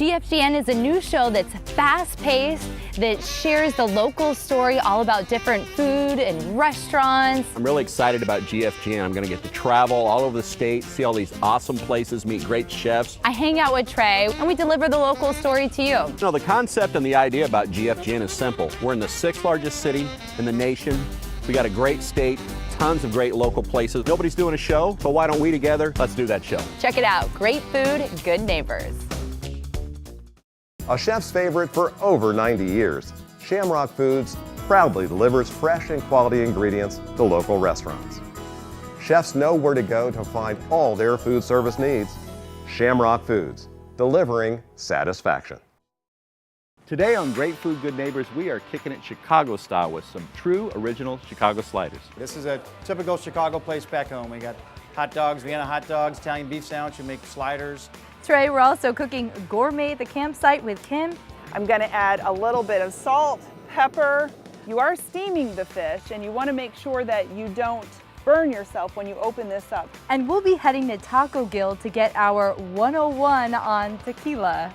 GFGN is a new show that's fast-paced, that shares the local story all about different food and restaurants. I'm really excited about GFGN. I'm going to get to travel all over the state, see all these awesome places, meet great chefs. I hang out with Trey, and we deliver the local story to you. You know, the concept and the idea about GFGN is simple. We're in the 6th largest city in the nation. We got a great state, tons of great local places. Nobody's doing a show, so why don't we together? Let's do that show. Check it out. Great food, good neighbors. A chef's favorite for over 90 years, Shamrock Foods proudly delivers fresh and quality ingredients to local restaurants. Chefs know where to go to find all their food service needs. Shamrock Foods, delivering satisfaction. Today on Great Food, Good Neighbors, we are kicking it Chicago style with some true original Chicago sliders. This is a typical Chicago place back home. We got hot dogs, Vienna hot dogs, Italian beef sandwich, we make sliders. Trey, we're also cooking Gourmet at the Campsite with Kim. I'm gonna add a little bit of salt, pepper. You are steaming the fish and you wanna make sure that you don't burn yourself when you open this up. And we'll be heading to Taco Guild to get our 101 on tequila.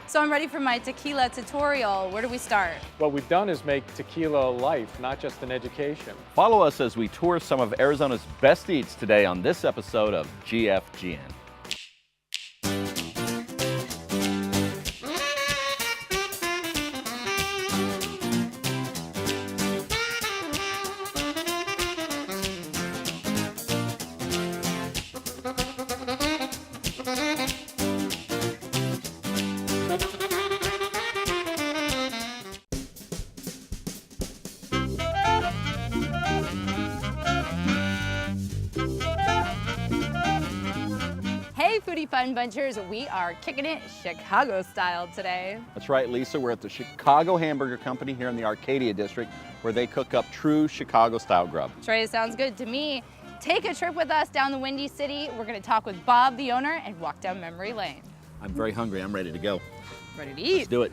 So I'm ready for my tequila tutorial. Where do we start? What we've done is make tequila a life, not just an education. Follow us as we tour some of Arizona's best eats today on this episode of GFGN. Hey Foodie Fun Bunchers, we are kicking it Chicago style today. That's right, Lisa. We're at the Chicago Hamburger Company here in the Arcadia District, where they cook up true Chicago style grub. Trey, sounds good to me. Take a trip with us down the Windy City. We're gonna talk with Bob, the owner, and walk down memory lane. I'm very hungry. I'm ready to go. Ready to eat. Let's do it.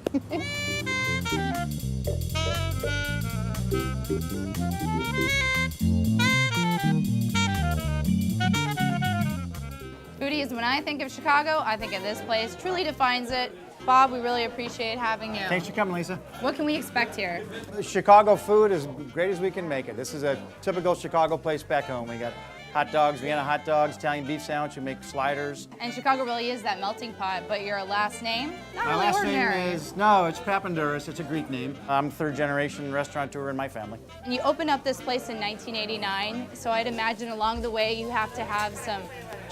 Foodies, when I think of Chicago, I think of this place. Truly defines it. Bob, we really appreciate having you. Thanks for coming, Lisa. What can we expect here? Chicago food is great as we can make it. This is a typical Chicago place back home. We got hot dogs, Vienna hot dogs, Italian beef sandwich, we make sliders. And Chicago really is that melting pot, but your last name? Not My really last ordinary. name is, no, it's Papandouris, it's a Greek name. I'm 3rd generation restaurateur in my family. And you opened up this place in 1989, so I'd imagine along the way you have to have some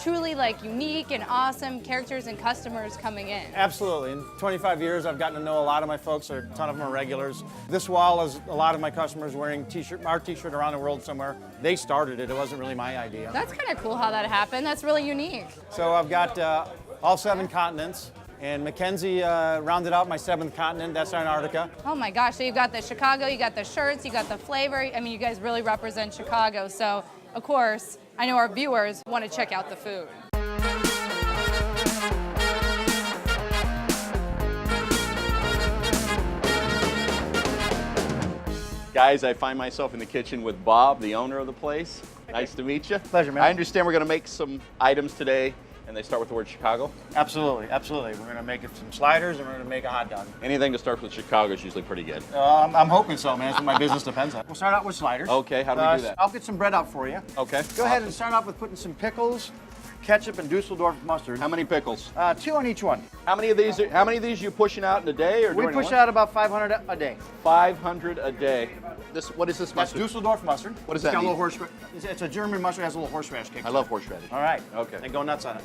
truly unique and awesome characters and customers coming in. Absolutely. In 25 years, I've gotten to know a lot of my folks. A ton of them are regulars. This wall is a lot of my customers wearing our t-shirt around the world somewhere. They started it. It wasn't really my idea. That's kind of cool how that happened. That's really unique. So I've got all 7 continents. And Mackenzie rounded out my 7th continent. That's Antarctica. Oh my gosh, so you've got the Chicago, you got the shirts, you got the flavor. I mean, you guys really represent Chicago. So, of course, I know our viewers want to check out the food. Guys, I find myself in the kitchen with Bob, the owner of the place. Nice to meet you. Pleasure, man. I understand we're going to make some items today, and they start with the word Chicago. Absolutely, absolutely. We're going to make some sliders and we're going to make a hot dog. Anything that starts with Chicago is usually pretty good. I'm hoping so, man. That's what my business depends on. We'll start out with sliders. Okay, how do we do that? I'll get some bread out for you. Okay. Go ahead and start off with putting some pickles, ketchup, and Dusseldorf mustard. How many pickles? 2 on each one. How many of these are you pushing out in a day, or We during push one? out about 500 a day. 500 a day. What is this That's mustard? Dusseldorf mustard. What does It's that got a mean? little it's a German mustard, has a little horseradish kick. I love horseradish. All right. Okay. Then go nuts on it.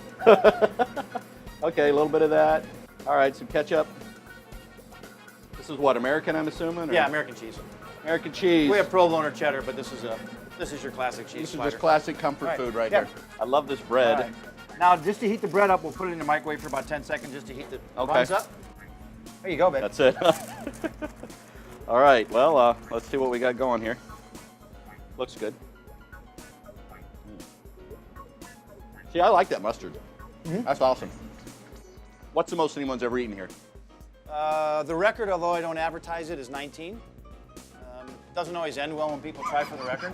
Okay, a little bit of that. All right, some ketchup. This is what, American, I'm assuming? Or? Yeah, American cheese. American cheese. We have provolone or cheddar, but this is your classic cheese. This is slider. just classic comfort Right. food right Yep. here. I love this bread. All right. Now, just to heat the bread up, we'll put it in the microwave for about 10 seconds just to heat the buns up. There you go, babe. That's it. All right, well, let's see what we got going here. Looks good. See, I like that mustard. That's awesome. What's the most anyone's ever eaten here? The record, although I don't advertise it, is 19. Doesn't always end well when people try for the record,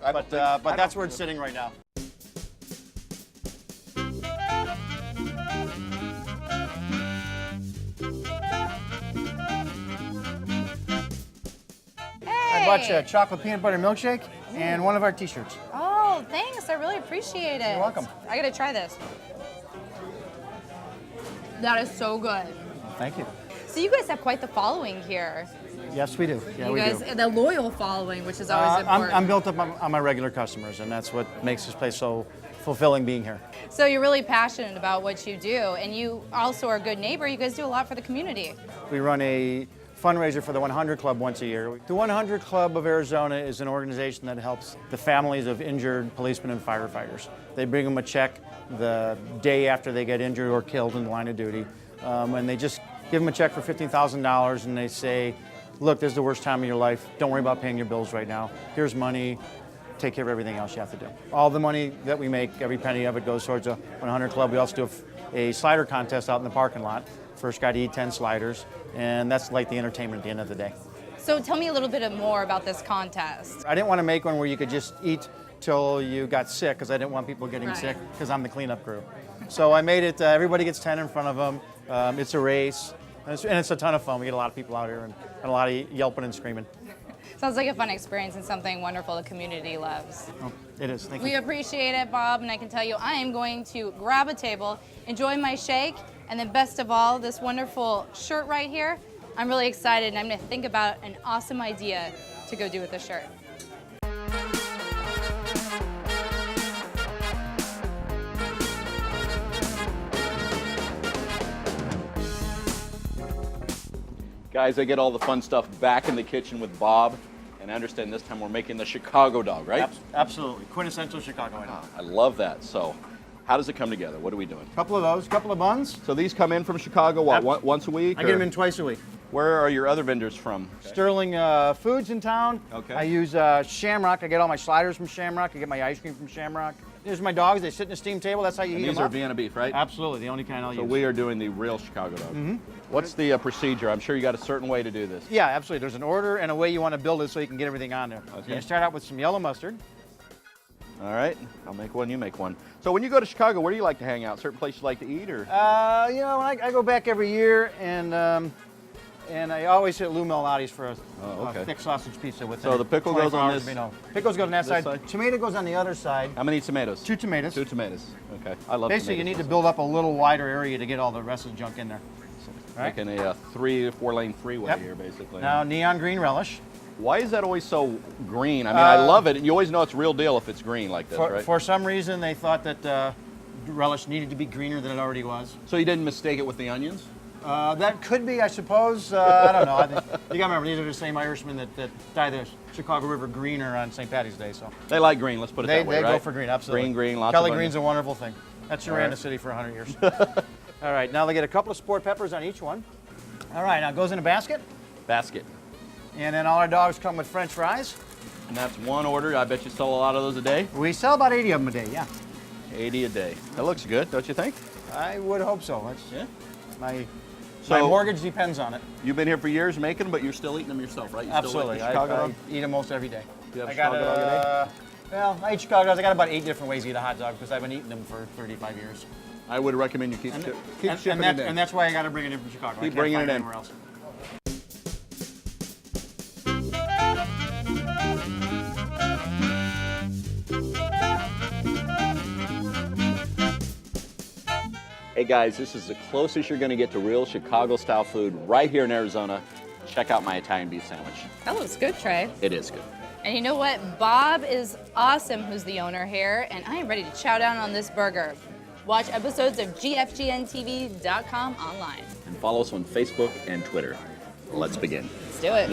but that's where it's sitting right now. bought you a chocolate peanut butter milkshake and one of our t-shirts. Oh, thanks. I really appreciate it. You're welcome. I gotta try this. That is so good. Thank you. So you guys have quite the following here. Yes, we do. Yeah, You we guys, do. the loyal following, which is always important. I'm built up on my regular customers, and that's what makes this place so fulfilling being here. So you're really passionate about what you do, and you also are a good neighbor. You guys do a lot for the community. We run a fundraiser for the 100 Club once a year. The 100 Club of Arizona is an organization that helps the families of injured policemen and firefighters. They bring them a check the day after they get injured or killed in the line of duty, and they just give them a check for $15,000, and they say, look, this is the worst time of your life. Don't worry about paying your bills right now. Here's money. Take care of everything else you have to do. All the money that we make, every penny of it goes towards a 100 Club. We also do a slider contest out in the parking lot. First guy to eat 10 sliders, and that's like the entertainment at the end of the day. So tell me a little bit more about this contest. I didn't want to make one where you could just eat till you got sick, because I didn't want people getting Right. sick, because I'm the cleanup crew. So I made it, everybody gets 10 in front of them. It's a race, and it's a ton of fun. We get a lot of people out here and a lot of yelping and screaming. Sounds like a fun experience and something wonderful the community loves. Oh, it is. Thank We you. appreciate it, Bob, and I can tell you I am going to grab a table, enjoy my shake, and then best of all, this wonderful shirt right here. I'm really excited, and I'm going to think about an awesome idea to go do with the shirt. Guys, I get all the fun stuff back in the kitchen with Bob, and I understand this time we're making the Chicago dog, right? Absolutely. Quintessential Chicago item. I love that. So, how does it come together? What are we doing? Couple of those, couple of buns. So these come in from Chicago, what, once a week? I get or- them in twice a week. Where are your other vendors from? Sterling Foods in town. Okay. I use Shamrock. I get all my sliders from Shamrock. I get my ice cream from Shamrock. There's my dogs. They sit in a steam table. That's how you And heat these them are up. Vienna beef, right? Absolutely, the only kind I'll So use. we are doing the real Chicago dog. What's the procedure? I'm sure you got a certain way to do this. Yeah, absolutely. There's an order and a way you want to build it so you can get everything on there. Okay. So you start out with some yellow mustard. All right, I'll make one, you make one. So when you go to Chicago, where do you like to hang out? Certain places you like to eat, or? You know, I go back every year, and I always hit Lou Malnati's for a okay. thick sausage pizza with So the pickle goes 24 on hours this- to be known. Pickles goes on that this side. side? Tomato goes on the other side. How many tomatoes? 2 tomatoes. 2 tomatoes. Okay, I love Basically, you tomatoes. need to build up a little wider area to get all the rest of the junk in there. Right? Making a 3 or 4 lane freeway Yep. here, basically. Now, neon green relish. Why is that always so green? I mean, I love it. You always know it's real deal if it's green like this, right? For some reason, they thought that relish needed to be greener than it already was. So you didn't mistake it with the onions? That could be, I suppose. I don't know. I think, you got to remember, these are the same Irishmen that dye the Chicago River greener on St. Patty's Day. So They like green, let's put it they that way, right? go for green, absolutely. Green, lots Kelly of green's onions. a wonderful thing. That's your ran the city for 100 years. All right, now they get a couple of sport peppers on each one. All right, now it goes in a basket, Basket. and then all our dogs come with French fries. And that's one order. I bet you sell a lot of those a day. We sell about 80 of them a day, yeah. 80 a day. That looks good, don't you think? I would hope so. That's Yeah. my So- mortgage depends on it. You've been here for years making them, but you're still eating them yourself, right? You Absolutely. Still like the Chicago I dog? eat them most every day. You have I got Chicago dog a day? well, I eat Chicago dogs. I got about 8 different ways to eat a hot dog because I've been eating them for 35 years. I would recommend you keep And, shipping it in. and that's why I got to bring it in from Chicago. I Keep can't bringing find it in. anywhere else. Hey guys, this is the closest you're gonna get to real Chicago style food right here in Arizona. Check out my Italian beef sandwich. That looks good, Trey. It is good. And you know what? Bob is awesome, who's the owner here, and I am ready to chow down on this burger. Watch episodes of GFGNTV.com online. And follow us on Facebook and Twitter. Let's begin. Let's do it.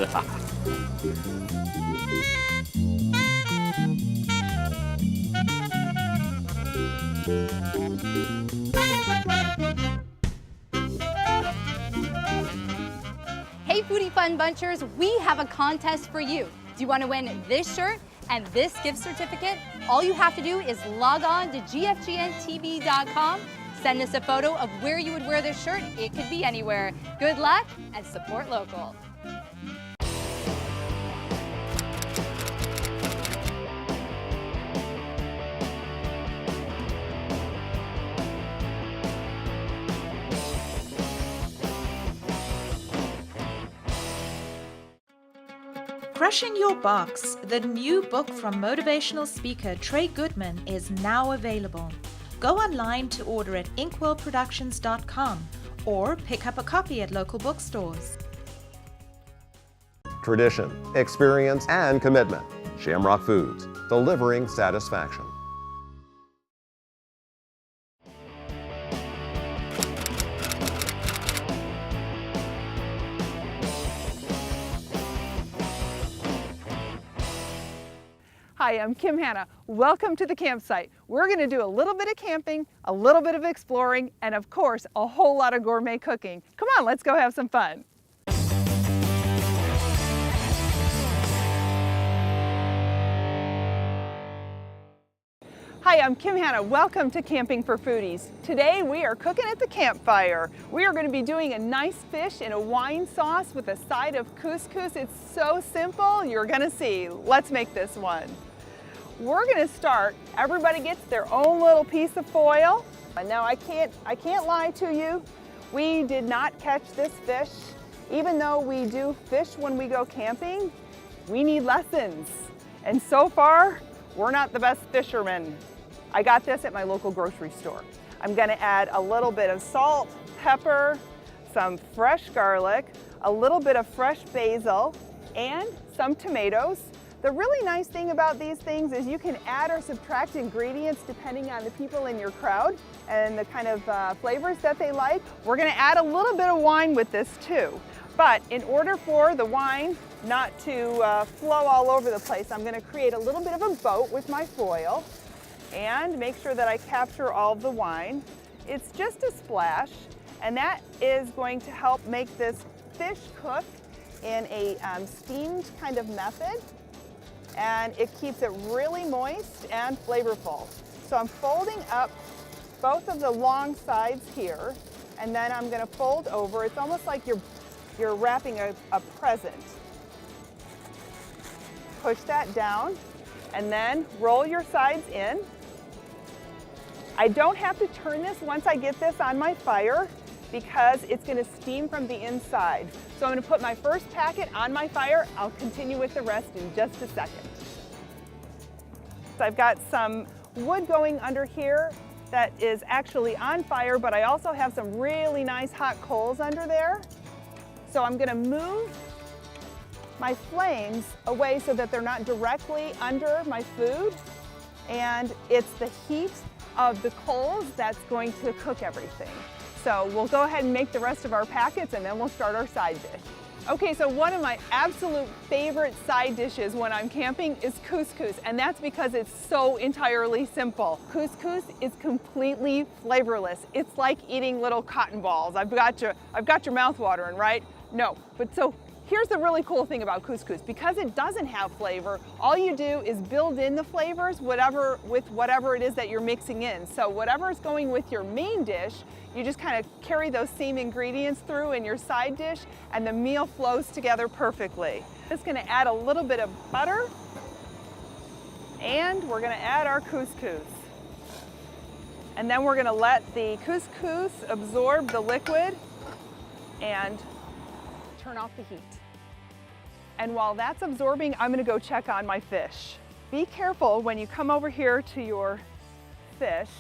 Hey Foodie Fun Bunchers, we have a contest for you. Do you want to win this shirt and this gift certificate? All you have to do is log on to gfgntv.com, send us a photo of where you would wear this shirt. It could be anywhere. Good luck and support local. Crushing Your Box, the new book from motivational speaker Trey Goodman, is now available. Go online to order at inkwellproductions.com or pick up a copy at local bookstores. Tradition, experience, and commitment. Shamrock Foods, delivering satisfaction. Hi, I'm Kim Hanna. Welcome to the campsite. We're going to do a little bit of camping, a little bit of exploring, and of course, a whole lot of gourmet cooking. Come on, let's go have some fun. Hi, I'm Kim Hanna. Welcome to Camping for Foodies. Today we are cooking at the campfire. We are going to be doing a nice fish in a wine sauce with a side of couscous. It's so simple, you're going to see. Let's make this one. We're going to start, everybody gets their own little piece of foil. And now I can't lie to you, we did not catch this fish. Even though we do fish when we go camping, we need lessons. And so far, we're not the best fishermen. I got this at my local grocery store. I'm going to add a little bit of salt, pepper, some fresh garlic, a little bit of fresh basil, and some tomatoes. The really nice thing about these things is you can add or subtract ingredients depending on the people in your crowd and the kind of flavors that they like. We're going to add a little bit of wine with this too. But in order for the wine not to flow all over the place, I'm going to create a little bit of a boat with my foil and make sure that I capture all of the wine. It's just a splash, and that is going to help make this fish cook in a steamed kind of method, and it keeps it really moist and flavorful. So I'm folding up both of the long sides here, and then I'm going to fold over. It's almost like you're wrapping a present. Push that down, and then roll your sides in. I don't have to turn this once I get this on my fire because it's going to steam from the inside. So I'm going to put my first packet on my fire. I'll continue with the rest in just a second. So I've got some wood going under here that is actually on fire, but I also have some really nice hot coals under there. So I'm going to move my flames away so that they're not directly under my food, and it's the heat of the coals that's going to cook everything. So we'll go ahead and make the rest of our packets, and then we'll start our side dish. Okay, so one of my absolute favorite side dishes when I'm camping is couscous, and that's because it's so entirely simple. Couscous is completely flavorless. It's like eating little cotton balls. I've got your mouth watering, right? No, but so here's the really cool thing about couscous. Because it doesn't have flavor, all you do is build in the flavors with whatever it is that you're mixing in. So whatever is going with your main dish, you just kind of carry those same ingredients through in your side dish, and the meal flows together perfectly. Just going to add a little bit of butter, and we're going to add our couscous. And then we're going to let the couscous absorb the liquid and turn off the heat. And while that's absorbing, I'm going to go check on my fish. Be careful when you come over here to your fish,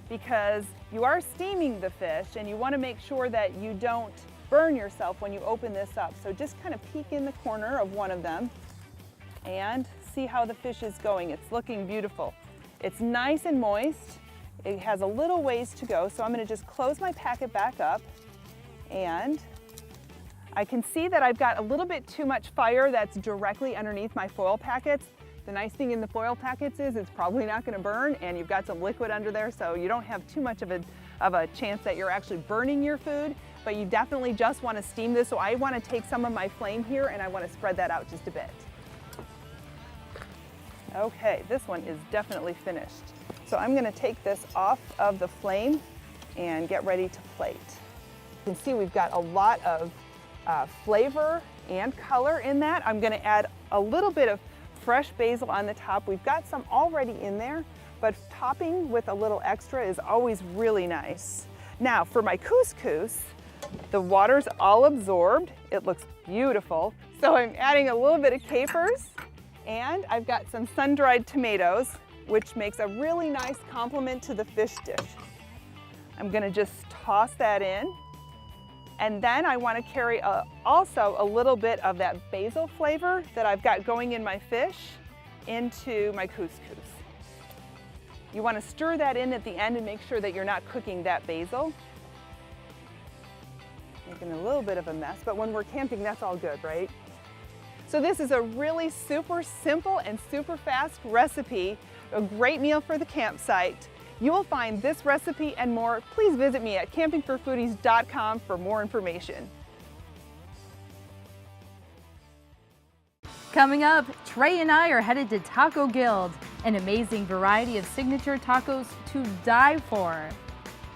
because you are steaming the fish and you want to make sure that you don't burn yourself when you open this up. So just kind of peek in the corner of one of them and see how the fish is going. It's looking beautiful. It's nice and moist. It has a little ways to go, so I'm going to just close my packet back up, and I can see that I've got a little bit too much fire that's directly underneath my foil packets. The nice thing in the foil packets is it's probably not going to burn, and you've got some liquid under there, so you don't have too much of a chance that you're actually burning your food, but you definitely just want to steam this. So I want to take some of my flame here and I want to spread that out just a bit. Okay, this one is definitely finished. So I'm going to take this off of the flame and get ready to plate. You can see we've got a lot of flavor and color in that. I'm going to add a little bit of fresh basil on the top. We've got some already in there, but topping with a little extra is always really nice. Now for my couscous, the water's all absorbed. It looks beautiful. So I'm adding a little bit of capers, and I've got some sun-dried tomatoes, which makes a really nice complement to the fish dish. I'm gonna just toss that in. And then I want to carry also a little bit of that basil flavor that I've got going in my fish into my couscous. You want to stir that in at the end and make sure that you're not cooking that basil. Making a little bit of a mess, but when we're camping, that's all good, right? So this is a really super simple and super fast recipe, a great meal for the campsite. You will find this recipe and more. Please visit me at campingforfoodies.com for more information. Coming up, Trey and I are headed to Taco Guild, an amazing variety of signature tacos to die for.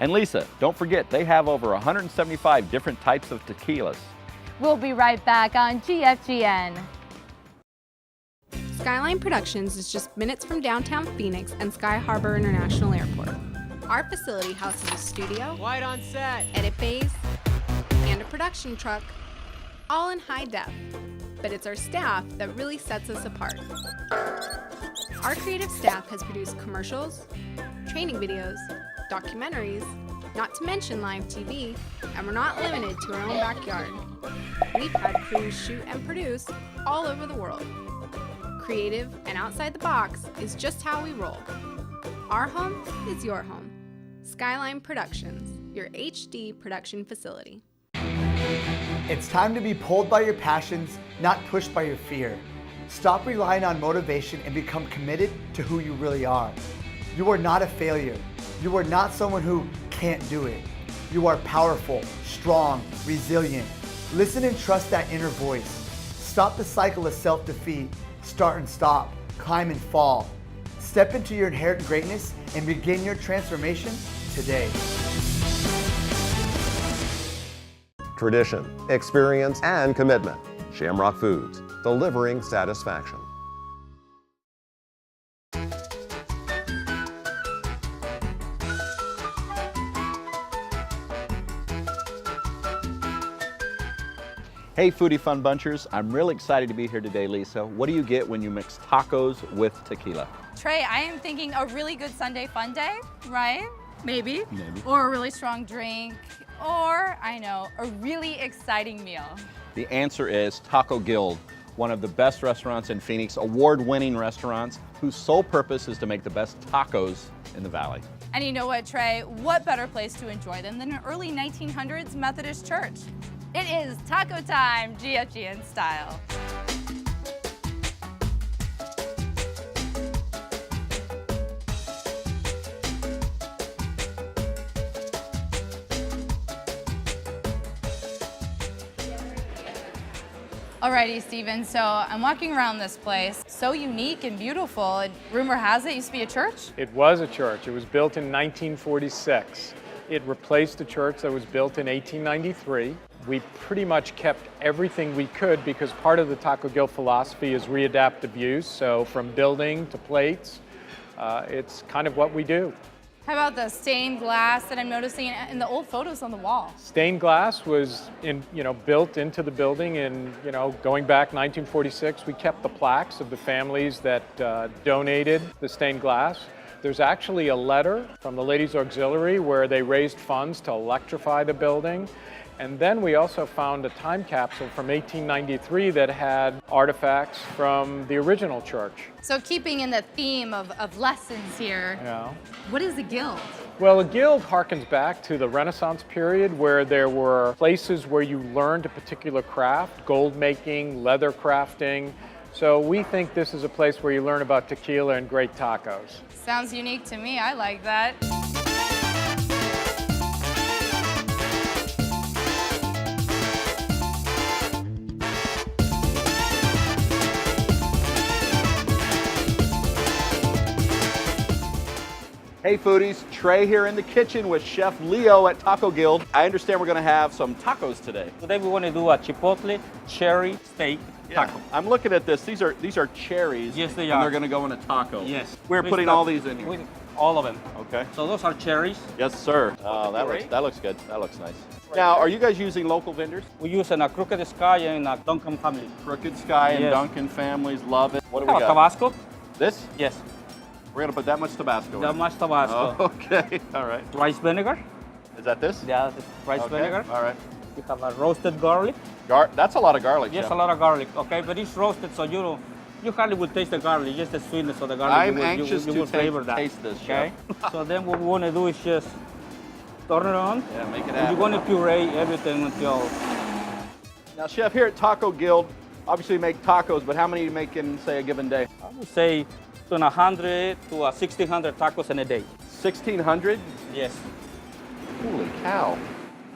And Lisa, don't forget, they have over 175 different types of tequilas. We'll be right back on GFGN. Skyline Productions is just minutes from downtown Phoenix and Sky Harbor International Airport. Our facility houses a studio, White on set, edit bays, and a production truck, all in high def. But it's our staff that really sets us apart. Our creative staff has produced commercials, training videos, documentaries, not to mention live TV, and we're not limited to our own backyard. We've had crews shoot and produce all over the world. Creative and outside the box is just how we roll. Our home is your home. Skyline Productions, your HD production facility. It's time to be pulled by your passions, not pushed by your fear. Stop relying on motivation and become committed to who you really are. You are not a failure. You are not someone who can't do it. You are powerful, strong, resilient. Listen and trust that inner voice. Stop the cycle of self-defeat. Start and stop, climb and fall. Step into your inherent greatness and begin your transformation today. Tradition, experience, and commitment. Shamrock Foods, delivering satisfaction. Hey Foodie Fun Bunchers, I'm really excited to be here today, Lisa. What do you get when you mix tacos with tequila? Trey, I am thinking a really good Sunday fun day, right? Maybe. Maybe. Or a really strong drink, or, I know, a really exciting meal. The answer is Taco Guild, one of the best restaurants in Phoenix, award-winning restaurants whose sole purpose is to make the best tacos in the valley. And you know what, Trey? What better place to enjoy them than an early 1900s Methodist church? It is taco time, GFGN style. Alrighty, Steven, so I'm walking around this place, so unique and beautiful, and rumor has it used to be a church? It was a church. It was built in 1946. It replaced a church that was built in 1893. We pretty much kept everything we could because part of the Taco Guild philosophy is readaptive use, so from building to plates, it's kind of what we do. How about the stained glass that I'm noticing in the old photos on the wall? Stained glass was built into the building in, going back 1946. We kept the plaques of the families that donated the stained glass. There's actually a letter from the Ladies Auxiliary where they raised funds to electrify the building. And then we also found a time capsule from 1893 that had artifacts from the original church. So keeping in the theme of lessons here, Yeah. What is a guild? Well, a guild harkens back to the Renaissance period where there were places where you learned a particular craft, gold making, leather crafting. So we think this is a place where you learn about tequila and great tacos. Sounds unique to me, I like that. Hey foodies, Trey here in the kitchen with Chef Leo at Taco Guild. I understand we're gonna have some tacos today. Today we want to do a chipotle cherry steak taco. I'm looking at this. These are cherries. Yes, they and are. they're gonna go in a taco. Yes. We're putting all these in here. all of them. Okay. So those are cherries. Yes, sir. Oh, that looks good. That looks nice. Now, are you guys using local vendors? We use a Crooked Sky and a Duncan family. Crooked Sky and Yes. Duncan families love it. What do we got? Tabasco? This? Yes. We're gonna put that much Tabasco That in. much Tabasco. Oh, okay. All right. Rice vinegar? Is that this? Yeah, the rice Okay. vinegar. All right. We have a roasted garlic. That's a lot of garlic. Yes, Chef. a lot of garlic. Okay, but it's roasted, so you hardly will taste the garlic, just the sweetness of the garlic. I'm you anxious will to flavor that. taste this, Okay. Chef. So then what we want to do is just turn it on. Yeah, make it And happen. you're going to puree everything until. Now, Chef, here at Taco Guild, obviously we make tacos, but how many do you make in, say, a given day? I would say between 100 to 1,600 tacos in a day. 1,600? Yes. Holy cow.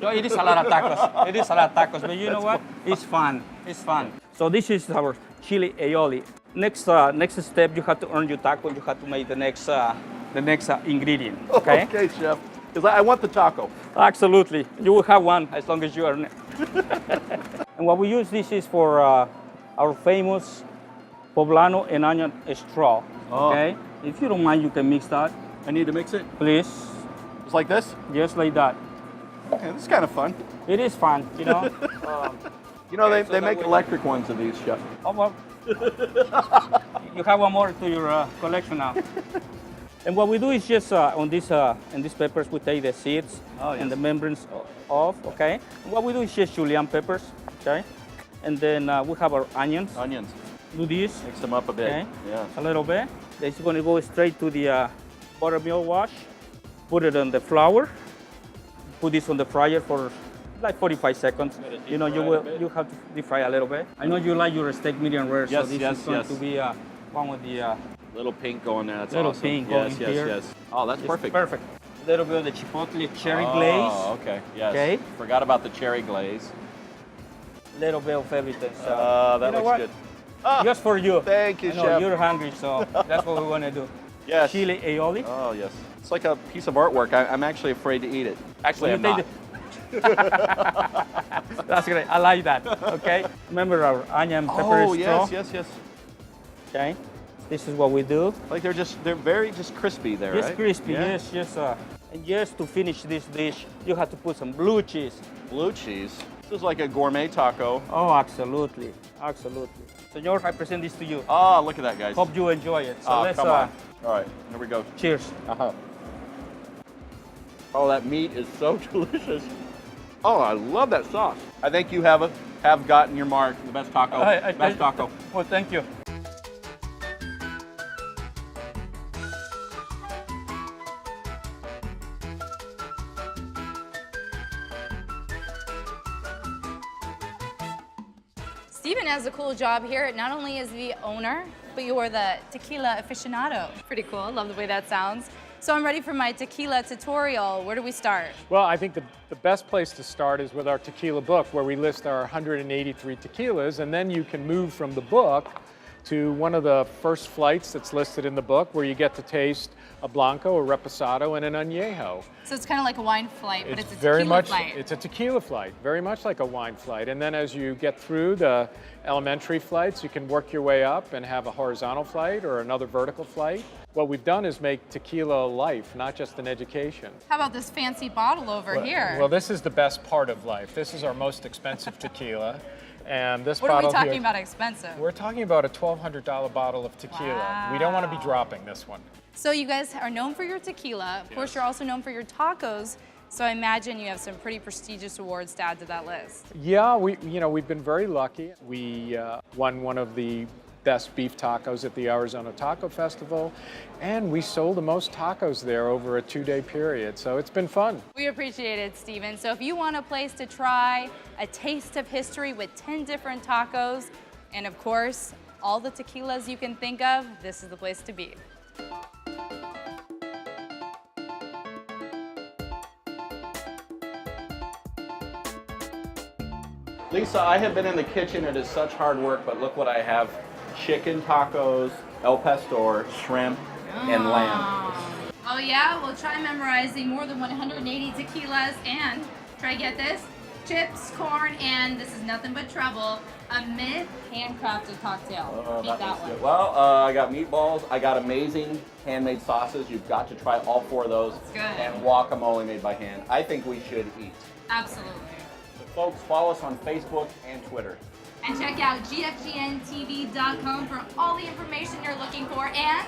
So it is a lot of tacos. It is a lot of tacos, but you know what? It's fun. It's fun. So this is our chili aioli. Next step, you have to earn your taco. You have to make the next ingredient. Okay. Okay, Chef. Because I want the taco. Absolutely. You will have one as long as you earn it. And what we use this is for our famous poblano and onion straw. Oh. Okay. If you don't mind, you can mix that. I need to mix it? Please. Just like this? Just like that. Okay, this is kind of fun. It is fun, you know. You know, Okay, they so that make way- electric ones of these, Chef. Oh, well. You have one more to your collection now. And what we do is just on these peppers, we take the seeds and the membranes off, okay? And what we do is just julienne peppers, okay? And then we have our onions. Onions. Do this, Mix them up a bit. okay? Yeah. A little bit. Then it's going to go straight to the buttermilk wash. Put it on the flour. Put this on the fryer for like 45 seconds. You know, you have to deep fry a little bit. I know you like your steak medium rare, Yes, so this yes, is going yes. to be one with the Little pink going there. That's little awesome. pink yes, going here. Yes. Oh, that's It's perfect. Perfect. A little bit of the chipotle cherry Oh, glaze. okay. Yes. Okay. Forgot about the cherry glaze. A little bit of everything. So That you know looks what? good. Ah, Just for you. Thank you, I know Chef. you're hungry, so that's what we want to do. Yes. Chili aioli. Oh, yes. It's like a piece of artwork. I'm actually afraid to eat it. Actually, I'm Will you not. That's great. I like that. Okay. Remember our onion pepper Oh, straw? yes. Okay. This is what we do. Like they're very just crispy there, Just right? crispy. Yeah. Yes. Just and just to finish this dish, you have to put some blue cheese. Blue cheese. This is like a gourmet taco. Oh, absolutely, absolutely. Senor, I present this to you. Oh, look at that, guys. Hope you enjoy it. So Oh, let's come on. All right, here we go. cheers. Uh-huh. Oh, that meat is so delicious. Oh, I love that sauce. I think you have gotten your mark. The best taco. Best taco. Well, thank you. Steven has a cool job here. Not only is the owner, but you're the tequila aficionado. Pretty cool. I love the way that sounds. So I'm ready for my tequila tutorial. Where do we start? Well, I think the best place to start is with our tequila book, where we list our 183 tequilas, and then you can move from the book to one of the first flights that's listed in the book, where you get to taste a Blanco, a Reposado, and an Añejo. So it's kind of like a wine flight, but it's a very tequila much, flight. It's a tequila flight, very much like a wine flight. And then as you get through the elementary flights, you can work your way up and have a horizontal flight or another vertical flight. What we've done is make tequila a life, not just an education. How about this fancy bottle over here? Well, this is the best part of life. This is our most expensive tequila. And this What are we bottle talking here, about expensive? We're talking about a $1,200 bottle of tequila. We don't want to be dropping this one. So you guys are known for your tequila. Of course, you're also known for your tacos. So I imagine you have some pretty prestigious awards to add to that list. Yeah, we've been very lucky. We won one of the best beef tacos at the Arizona Taco Festival, and we sold the most tacos there over a 2-day period. So it's been fun. We appreciate it, Steven. So if you want a place to try a taste of history with 10 different tacos, and of course, all the tequilas you can think of, this is the place to be. Lisa, I have been in the kitchen. It is such hard work, but look what I have. Chicken tacos, El Pastor, shrimp, and lamb. Oh yeah? Well, try memorizing more than 180 tequilas and try get this, chips, corn, and this is nothing but trouble, a mint handcrafted cocktail. Eat that one. Well, I got meatballs. I got amazing handmade sauces. You've got to try all 4 of those. It's good. And guacamole made by hand. I think we should eat. Absolutely. So folks, follow us on Facebook and Twitter. And check out GFGNTV.com for all the information you're looking for and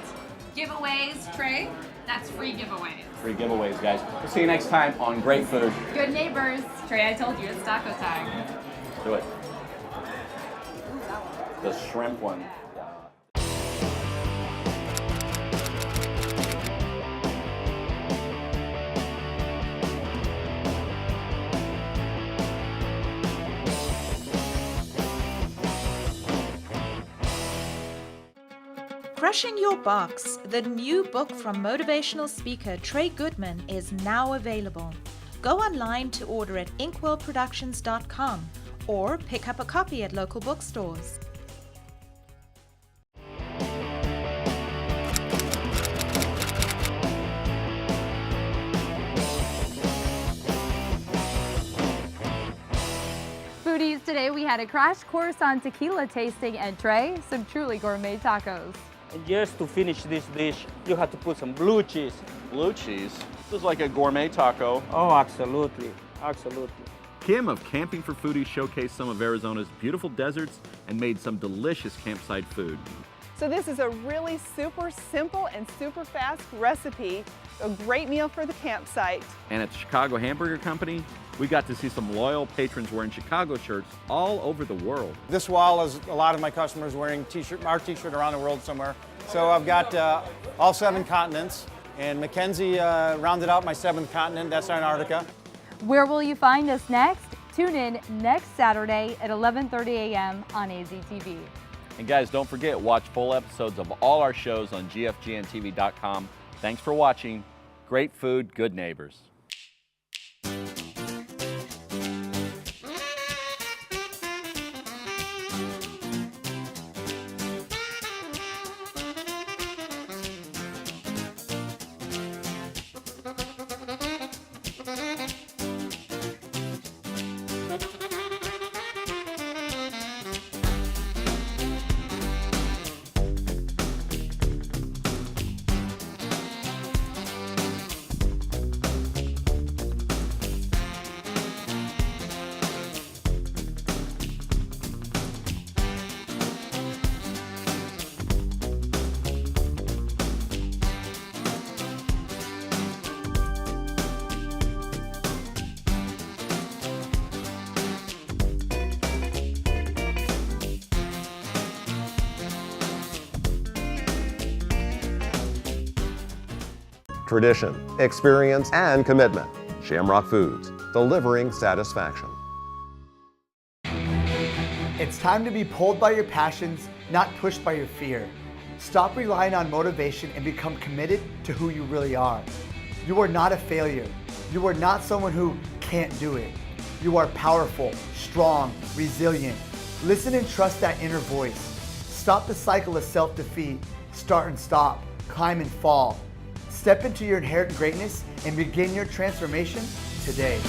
giveaways. Trey, that's free giveaways. Free giveaways, guys. We'll see you next time on Great Food. Good neighbors. Trey, I told you, it's taco time. Do it. The shrimp one. Crushing Your Box, the new book from motivational speaker Trey Goodman, is now available. Go online to order at inkwellproductions.com or pick up a copy at local bookstores. Foodies, today we had a crash course on tequila tasting and Trey, some truly gourmet tacos. And just to finish this dish, you have to put some blue cheese. Blue cheese. This is like a gourmet taco. Oh, absolutely. Absolutely. Kim of Camping for Foodies showcased some of Arizona's beautiful deserts and made some delicious campsite food. So this is a really super simple and super fast recipe, a great meal for the campsite. And at the Chicago Hamburger Company, we got to see some loyal patrons wearing Chicago shirts all over the world. This wall is a lot of my customers wearing our t-shirt around the world somewhere. So I've got all 7 continents, and Mackenzie rounded out my 7th continent, that's Antarctica. Where will you find us next? Tune in next Saturday at 11:30 a.m. on AZTV. And guys, don't forget, watch full episodes of all our shows on GFGNTV.com. Thanks for watching. Great food, good neighbors. Tradition, experience, and commitment. Shamrock Foods, delivering satisfaction. It's time to be pulled by your passions, not pushed by your fear. Stop relying on motivation and become committed to who you really are. You are not a failure. You are not someone who can't do it. You are powerful, strong, resilient. Listen and trust that inner voice. Stop the cycle of self-defeat. Start and stop, climb and fall. Step into your inherent greatness and begin your transformation today.